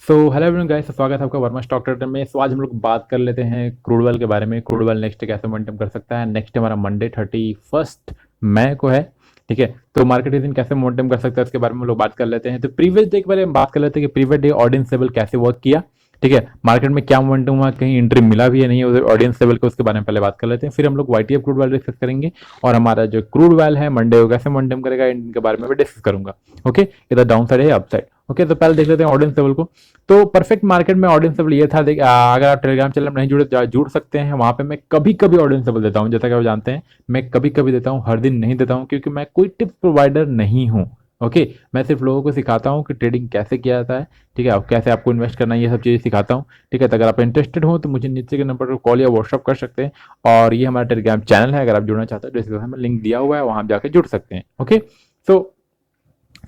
Hello everyone guys, स्वागत है आपका वर्मा स्टॉक ट्रेडर में। आज हम लोग बात कर लेते हैं क्रूड ऑयल के बारे में। क्रूड ऑयल नेक्स्ट कैसे मोमेंटम कर सकता है। नेक्स्ट हमारा मंडे 31 मई को है। ठीक है, तो मार्केट इस दिन कैसे मोमेंटम कर सकता है उसके बारे में हम लोग बात कर लेते हैं। तो प्रीवियस डे के बारे में बात कर लेते हैं कि प्रीवियस डे ऑडियंस लेवल कैसे वर्क किया। ठीक है, मार्केट में क्या मोमेंटम हुआ, कहीं एंट्री मिला भी है नहीं उधर ऑडियंस लेवल को, उसके बारे में पहले बात कर लेते हैं। फिर हम लोग वाईटीएफ क्रूड ऑयल डिस्कस करेंगे और हमारा जो क्रूड ऑयल है मंडे को कैसे मोमेंटम करेगा इनके बारे में भी डिस्कस करूंगा। ओके, इधर डाउन साइड है अप साइड। ओके, तो पहले देख लेते हैं ऑडियंस लेवल को। तो परफेक्ट मार्केट में ऑडियंस लेवल ये था। अगर आप टेलीग्राम चैनल में नहीं जुड़े जुड़ सकते हैं, वहां पे मैं कभी कभी ऑडियंस लेवल देता हूँ। जैसा कि आप जानते हैं, मैं कभी कभी देता हूँ, हर दिन नहीं देता हूँ, क्योंकि मैं कोई टिप्स प्रोवाइडर नहीं हूँ। ओके, मैं सिर्फ लोगों को सिखाता हूँ कि ट्रेडिंग कैसे किया जाता है। ठीक है, और कैसे आपको इन्वेस्ट करना है, ये सब चीज़ें सिखाता हूँ। ठीक है, तो अगर आप इंटरेस्टेड हो तो मुझे नीचे के नंबर पर कॉल या व्हाट्सअप कर सकते हैं। और ये हमारा टेलीग्राम चैनल है, अगर आप जुड़ना चाहते हैं डिस्क्रिप्शन में लिंक दिया हुआ है, वहां आप जाकर जुड़ सकते हैं। ओके, सो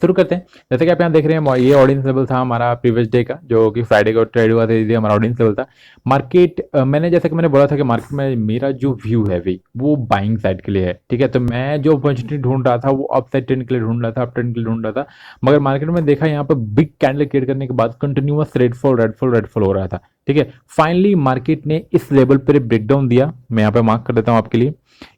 शुरू करते हैं। जैसे कि आप यहाँ देख रहे हैं, ये ऑडियंस लेवल था हमारा प्रीवियस डे का, जो कि फ्राइडे को ट्रेड हुआ था, ये हमारा ऑडियंस लेवल था। मार्केट मैंने जैसा कि मैंने बोला था कि मार्केट में मेरा जो व्यू है भी वो बाइंग साइड के लिए है। ठीक है, तो मैं जो अपॉर्चुनिटी ढूंढ रहा था वो अप साइड ट्रेंड के लिए ढूंढ रहा था, अप ट्रेंड के लिए ढूंढ रहा था। मगर मार्केट में देखा यहाँ पर बिग कैंडल क्रिएट करने के बाद कंटिन्यूअस रेडफॉल हो रहा था। ठीक है, फाइनली मार्केट ने इस लेवल पर ब्रेकडाउन दिया। मैं यहाँ पे मार्क कर देता हूँ आपके लिए।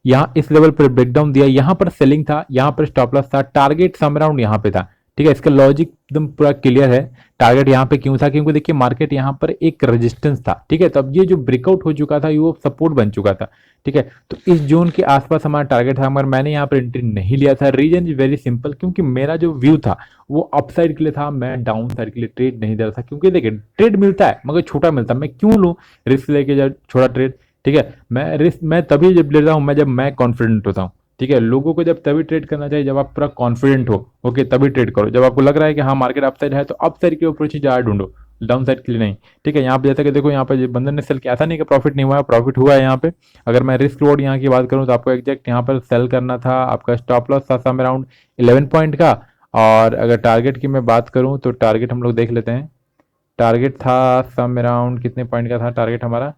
यहाँ इस लेवल पर ब्रेकडाउन दिया, यहाँ पर सेलिंग था, यहाँ पर स्टॉप लॉस था, टारगेट सम अराउंड यहाँ पे था। ठीक है, इसका लॉजिक एकदम पूरा क्लियर है। टारगेट यहाँ पे क्यों था, क्योंकि देखिए मार्केट यहाँ पर एक रेजिस्टेंस था। ठीक है, तो अब ये जो ब्रेकआउट हो चुका था ये सपोर्ट बन चुका था। ठीक है, तो इस जोन के आसपास हमारा टारगेट था, मगर मैंने यहाँ पर एंट्री नहीं लिया था। रीजन इज वेरी सिंपल, क्योंकि मेरा जो व्यू था वो अप साइड के लिए था, मैं डाउन साइड के लिए ट्रेड नहीं दे रहा था। क्योंकि देखिए ट्रेड मिलता है मगर छोटा मिलता है, मैं क्यों लूँ रिस्क लेके जब छोटा ट्रेड। ठीक है, मैं रिस्क मैं तभी जब लेता हूँ मैं जब मैं कॉन्फिडेंट होता हूँ। ठीक है, लोगों को जब तभी ट्रेड करना चाहिए जब आप पूरा कॉन्फिडेंट हो। ओके, तभी ट्रेड करो। जब आपको लग रहा है कि हाँ मार्केट अप साइड है तो अप साइड के ऊपर चीज ज़्यादा ढूंढो, डाउन साइड के लिए नहीं। ठीक है, यहाँ पे जैसा कि देखो, यहाँ पे बंदर ने सेल किया, ऐसा नहीं कि प्रॉफिट नहीं हुआ है, प्रॉफिट हुआ है यहाँ पे। अगर मैं रिस्क रिवॉर्ड यहाँ की बात करूँ तो आपको एग्जैक्ट यहाँ पर सेल करना था। आपका स्टॉप लॉस था सम अराउंड 11 पॉइंट का। और अगर टारगेट की मैं बात करूँ तो टारगेट हम लोग देख लेते हैं। टारगेट था सम अराउंड कितने पॉइंट का था टारगेट हमारा,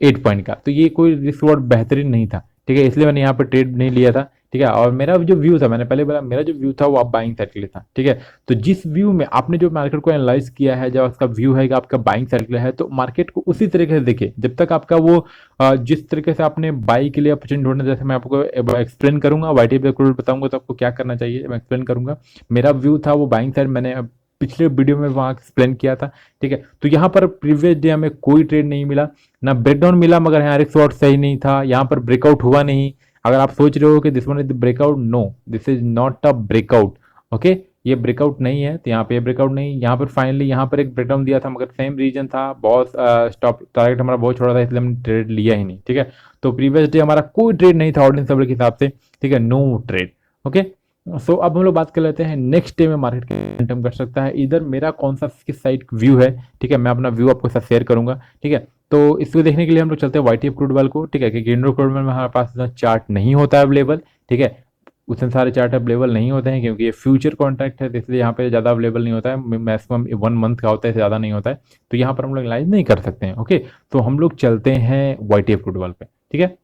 8 पॉइंट का। तो ये कोई रिस्क रिवॉर्ड बेहतरीन नहीं था। ठीक है, इसलिए मैंने यहाँ पर ट्रेड नहीं लिया था। ठीक है, और मेरा जो व्यू था, मैंने पहले बोला मेरा जो व्यू था वो आप बाइंग साइड के लिए था। ठीक है, तो जिस व्यू में आपने जो मार्केट को एनालाइज किया है, जब उसका व्यू है कि आपका बाइंग साइड के लिए है, तो मार्केट को उसी तरीके से देखिए। जब तक आपका वो जिस तरीके से आपने बाई के लिए अपॉर्चुनिटी ढूंढना, जैसे मैं आपको एक्सप्लेन करूंगा, वाईटी पे बताऊंगा तो आपको क्या करना चाहिए, मैं एक्सप्लेन करूंगा। मेरा व्यू था वो बाइंग साइड, मैंने पिछले वीडियो में वहां एक्सप्लेन किया था। ठीक है, तो यहाँ पर प्रीवियस डे हमें कोई ट्रेड नहीं मिला, ना ब्रेकडाउन मिला, मगर यहाँ रिस्क शॉट सही नहीं था, यहाँ पर ब्रेकआउट हुआ नहीं। अगर आप सोच रहे हो कि this one is breakout, no, this is not a breakout. Okay, ये ब्रेकआउट नहीं है, तो यहाँ पे ब्रेकआउट नहीं। यहाँ पर फाइनली यहाँ पर एक ब्रेकडाउन दिया था, मगर सेम रीजन था, बहुत स्टॉप टारगेट हमारा बहुत छोटा था, इसलिए हमने ट्रेड लिया ही नहीं। ठीक है, तो प्रीवियस डे हमारा कोई ट्रेड नहीं था ऑडियंस लेवल के हिसाब से। ठीक है, नो ट्रेड। ओके, सो अब हम लोग बात कर लेते हैं नेक्स्ट डे में मार्केट मोमेंटम कर सकता है, इधर मेरा कौन सा किस साइड व्यू है। ठीक है, मैं अपना व्यू आपको साथ शेयर करूंगा। ठीक है, तो इसको देखने के लिए हम लोग चलते हैं वाईटीएफ क्रूड ऑयल को। ठीक है, क्योंकि इंडो क्रूड ऑयल में हमारे पास इतना चार्ट नहीं होता है अवेलेबल। ठीक है, उतने सारे चार्ट अवेलेबल नहीं होते हैं, क्योंकि ये फ्यूचर कॉन्ट्रैक्ट है, तो इसलिए यहाँ पे ज़्यादा अवेलेबल नहीं होता है। मैक्सिमम 1 मंथ का होता है, ज़्यादा नहीं होता है। तो यहाँ पर हम लोग एनालाइज नहीं कर सकते हैं। ओके, तो हम लोग चलते हैं वाईटीएफ क्रूड ऑयल पे। ठीक है,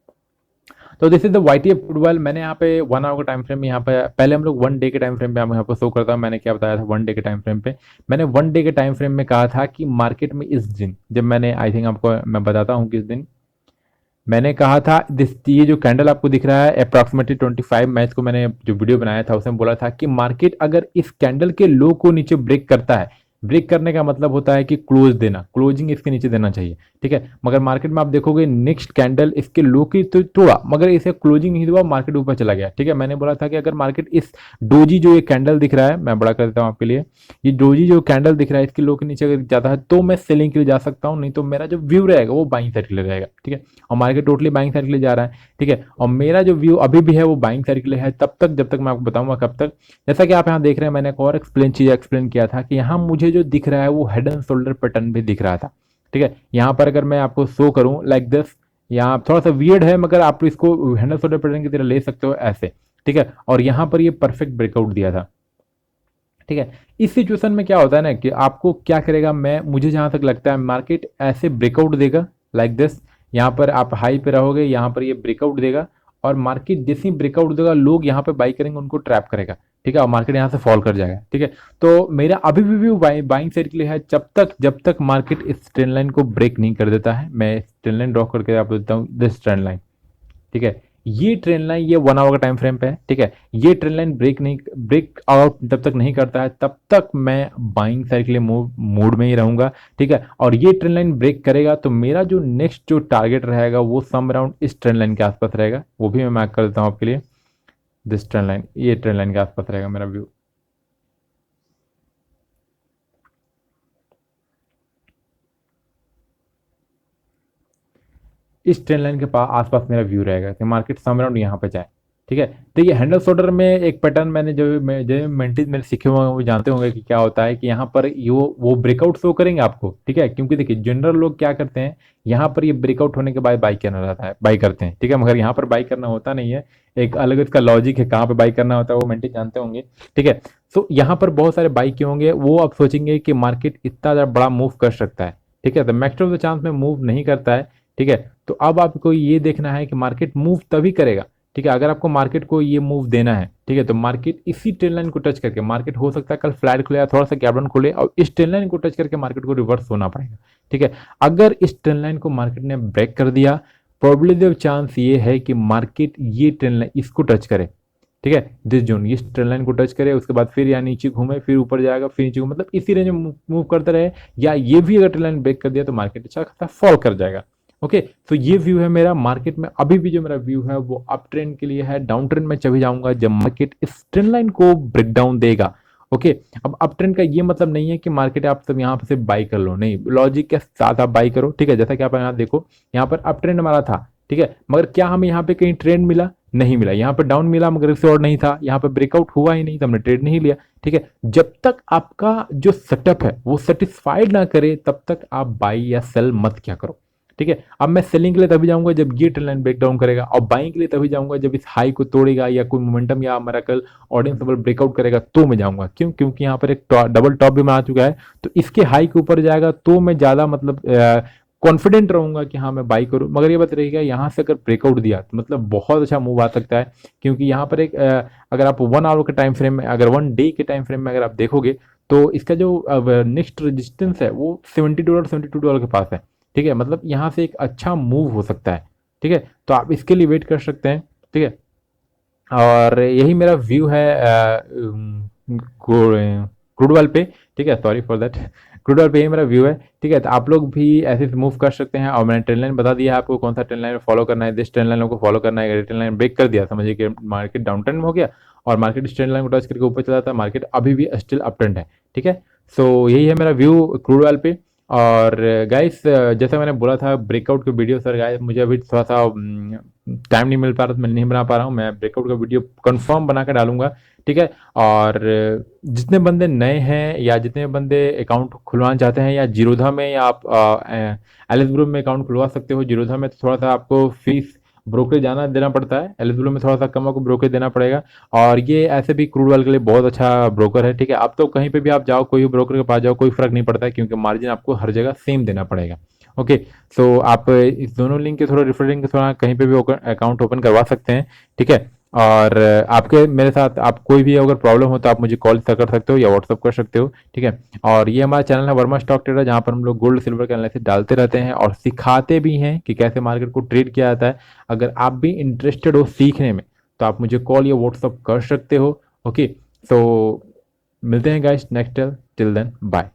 तो this is the YTF crude oil. मैंने यहाँ पे 1 आवर का टाइम फ्रेम यहाँ पे, पहले हम लोग 1 डे के टाइम फ्रेम पे यहाँ पे शो करता हूँ। मैंने क्या बताया था 1 डे के टाइम फ्रेम पे, मैंने 1 डे के टाइम फ्रेम में कहा था कि मार्केट में इस दिन, जब मैंने आई थिंक आपको मैं बताता हूँ किस दिन मैंने कहा था, दिस ये जो कैंडल आपको दिख रहा है अप्रॉक्सीमेटली 25 मैच को मैंने जो वीडियो बनाया था उसमें बोला था कि मार्केट अगर इस कैंडल के लो को नीचे ब्रेक करता है, ब्रेक करने का मतलब होता है कि क्लोज देना, क्लोजिंग इसके नीचे देना चाहिए। ठीक है, मगर मार्केट में आप देखोगे नेक्स्ट कैंडल इसके लो की तो तोड़ा, मगर इसे क्लोजिंग नहीं हुआ, मार्केट ऊपर चला गया। ठीक है, मैंने बोला था कि अगर मार्केट इस डोजी जो ये कैंडल दिख रहा है, मैं बड़ा कर देता हूँ आपके लिए, ये डोजी जो कैंडल दिख रहा है इसके लो के नीचे अगर जाता है तो मैं सेलिंग के लिए जा सकता हूँ, नहीं तो मेरा जो व्यू रहेगा वो बाइंग साइड के लिए रहेगा। ठीक है, और मार्केट टोटली बाइंग साइड के लिए जा रहा है। ठीक है, और मेरा जो व्यू अभी भी है वो बाइंग साइड के लिए है, तब तक जब तक मैं आपको बताऊंगा कब तक। जैसा कि आप यहाँ देख रहे हैं, मैंने एक और चीज एक्सप्लेन किया था कि यहाँ मुझे जो दिख रहा है वो हेड एंड शोल्डर पैटर्न भी दिख रहा था। ठीक है, यहाँ पर अगर मैं आपको शो करूँ लाइक दिस, यहाँ थोड़ा सा वियर्ड है मगर आप इसको हैंडल शोल्डर पैटर्न की तरह ले सकते हो ऐसे। ठीक है, और यहाँ पर ये परफेक्ट ब्रेकआउट दिया था। ठीक है, इस सिचुएशन में क्या होता है ना कि आपको क्या करेगा, मैं मुझे जहां तक लगता है मार्केट ऐसे ब्रेकआउट देगा लाइक दिस, यहाँ पर आप हाई पे रहोगे, यहाँ पर ये ब्रेकआउट देगा और मार्केट जैसे ही ब्रेकआउट देगा लोग यहाँ पे बाई करेंगे, उनको ट्रैप करेगा, ठीक है, और मार्केट यहाँ से फॉल कर जाएगा, ठीक है। तो मेरा अभी भी व्यू बाइंग साइड के लिए है, जब तक मार्केट इस ट्रेंड लाइन को ब्रेक नहीं कर देता है। मैं इस ट्रेंड लाइन ड्रॉ करके आपको देता हूँ, दिस ट्रेंड लाइन, ठीक है। ये ट्रेंड लाइन ये 1 आवर का टाइम फ्रेम पे है, ठीक है। ये ट्रेंड लाइन ब्रेक आउट जब तक नहीं करता है तब तक मैं बाइंग साइड के लिए मूड में ही रहूंगा, ठीक है। और ये ट्रेंड लाइन ब्रेक करेगा तो मेरा जो नेक्स्ट जो टारगेट रहेगा वो सम अराउंड इस ट्रेंड लाइन के आसपास रहेगा, वो भी मैं मार्क कर देता हूँ आपके लिए। दिस ट्रेंड लाइन, ये ट्रेंड लाइन के आसपास रहेगा मेरा व्यू। इस ट्रेंड लाइन के पास आसपास मेरा व्यू रहेगा कि मार्केट सम अराउंड यहाँ पे जाए, ठीक है। तो ये हैंडल शोल्डर में एक पैटर्न मैंने जो मेंटीज मेरे सीखे हुए हैं वो जानते होंगे कि क्या होता है कि यहाँ पर वो ब्रेकआउट शो करेंगे आपको, ठीक है। क्योंकि देखिए जनरल लोग क्या करते हैं, यहाँ पर ये ब्रेकआउट होने के बाद बाई करना रहता है, बाई करते हैं, ठीक है, मगर यहाँ पर बाई करना होता नहीं है। एक अलग इसका लॉजिक है, कहाँ पे बाई करना होता है वो मेंटीज जानते होंगे, ठीक है। तो यहाँ पर बहुत सारे बाई क्यों होंगे, वो आप सोचेंगे कि मार्केट इतना ज़्यादा बड़ा मूव कर सकता है, ठीक है। तो मैक्स ऑफ द चांस में मूव नहीं करता है, ठीक है। तो अब आपको ये देखना है कि मार्केट मूव तभी करेगा, ठीक है। अगर आपको मार्केट को ये मूव देना है, ठीक है, तो मार्केट इसी ट्रेंड लाइन को टच करके, मार्केट हो सकता है कल फ्लैट खुले या थोड़ा सा गैप डाउन खुले और इस ट्रेंड लाइन को टच करके मार्केट को रिवर्स होना पड़ेगा, ठीक है। अगर इस ट्रेंड लाइन को मार्केट ने ब्रेक कर दिया, प्रोबेबिलिटी ऑफ चांस ये है कि मार्केट ये ट्रेंड लाइन इसको टच करे, ठीक है, दिस जोन, इस ट्रेंड लाइन को टच करे, उसके बाद फिर या नीचे घूमे, फिर ऊपर जाएगा, फिर नीचे घूमे, मतलब इसी रेंज में मूव करते रहे। या ये भी अगर ट्रेंड लाइन ब्रेक कर दिया तो मार्केट अच्छा खासा फॉल कर जाएगा। ओके, तो ये व्यू है मेरा मार्केट में। अभी भी जो मेरा व्यू है वो अप ट्रेंड के लिए है, डाउन ट्रेंड में चले जाऊंगा जब मार्केट इस ट्रेंड लाइन को ब्रेक डाउन देगा। ओके, अब अप ट्रेंड का ये मतलब नहीं है कि मार्केट आप सब यहाँ से बाई कर लो, नहीं, लॉजिक के साथ आप बाई करो, ठीक है। जैसा कि आप यहाँ देखो, यहाँ पर अप ट्रेंड हमारा था, ठीक है, मगर क्या हमें यहाँ पे कहीं ट्रेंड मिला, नहीं मिला। यहाँ पर डाउन मिला मगर इससे और नहीं था, यहाँ पर ब्रेकआउट हुआ ही नहीं तो हमने ट्रेड नहीं लिया, ठीक है। जब तक आपका जो सेटअप है वो सेटिस्फाइड ना करे तब तक आप बाई या सेल मत क्या करो, ठीक है। अब मैं सेलिंग के लिए तभी जाऊंगा जब ये ट्रेंड लाइन ब्रेक डाउन करेगा, और बाइंग के लिए तभी जाऊंगा जब इस हाई को तोड़ेगा या कोई मोमेंटम या हमारा कल ऑडियंस लेवल ब्रेकआउट करेगा तो मैं जाऊंगा। क्यों? क्योंकि यहाँ पर एक डबल टॉप भी बना चुका है, तो इसके हाई के ऊपर जाएगा तो मैं ज्यादा मतलब कॉन्फिडेंट रहूंगा कि हाँ मैं बाई करूं। मगर ये बात रहेगा, यहाँ से अगर ब्रेकआउट दिया तो मतलब बहुत अच्छा मूव आ सकता है, क्योंकि यहाँ पर एक अगर आप 1 आवर के टाइम फ्रेम में, अगर 1 डे के टाइम फ्रेम में अगर आप देखोगे तो इसका जो नेक्स्ट रेजिस्टेंस है वो $70 $72 के पास है, ठीक है। मतलब यहाँ से एक अच्छा मूव हो सकता है, ठीक है। तो आप इसके लिए वेट कर सकते हैं, ठीक है। और यही मेरा व्यू है क्रूड ऑयल पे, ठीक है, sorry for that, crude oil पे ही मेरा व्यू है, ठीक है। तो आप लोग भी ऐसे मूव कर सकते हैं, और मैंने ट्रेंड लाइन बता दिया है आपको कौन सा ट्रेंड लाइन फॉलो करना है। दिस ट्रेंड लाइन को फॉलो करना है। अगर ट्रेंड लाइन ब्रेक कर दिया समझिए कि मार्केट डाउन ट्रेंड में हो गया, और मार्केट इस ट्रेंड लाइन को टच करके ऊपर चला जाता है, मार्केट अभी भी स्टिल अप ट्रेंड है, ठीक है। सो यही है मेरा व्यू क्रूड ऑयल पे। और गाइस जैसा मैंने बोला था ब्रेकआउट की वीडियो, सर गाइस मुझे अभी थोड़ा सा टाइम नहीं मिल पा रहा, तो मैं नहीं बना पा रहा हूँ। मैं ब्रेकआउट का वीडियो कंफर्म बना कर डालूंगा, ठीक है। और जितने बंदे नए हैं या जितने बंदे अकाउंट खुलवाना चाहते हैं, या जीरोधा में, या आप एलिस ग्रुप में अकाउंट खुलवा सकते हो। जीरोधा में तो थोड़ा सा आपको फीस ब्रोकरेज जाना देना पड़ता है, एलिस ग्रुप में थोड़ा सा कम आपको ब्रोकरेज देना पड़ेगा। और ये ऐसे भी क्रूड ऑयल के लिए बहुत अच्छा ब्रोकर है, ठीक है। आप तो कहीं पे भी आप जाओ, कोई भी ब्रोकर के पास जाओ, कोई फर्क नहीं पड़ता है, क्योंकि मार्जिन आपको हर जगह सेम देना पड़ेगा। ओके, सो आप इस दोनों लिंक के थोड़ा रेफर लिंक के थोड़ा कहीं पे भी अकाउंट ओपन करवा सकते हैं, ठीक है। और आपके मेरे साथ आप कोई भी अगर प्रॉब्लम हो तो आप मुझे कॉल कर सकते हो या व्हाट्सअप कर सकते हो, ठीक है। और ये हमारा चैनल है वर्मा स्टॉक ट्रेडर, जहाँ पर हम लोग गोल्ड सिल्वर के एनालिसिस डालते रहते हैं और सिखाते भी हैं कि कैसे मार्केट को ट्रेड किया जाता है। अगर आप भी इंटरेस्टेड हो सीखने में तो आप मुझे कॉल या व्हाट्सअप कर सकते हो। ओके, सो मिलते हैं guys next till then bye.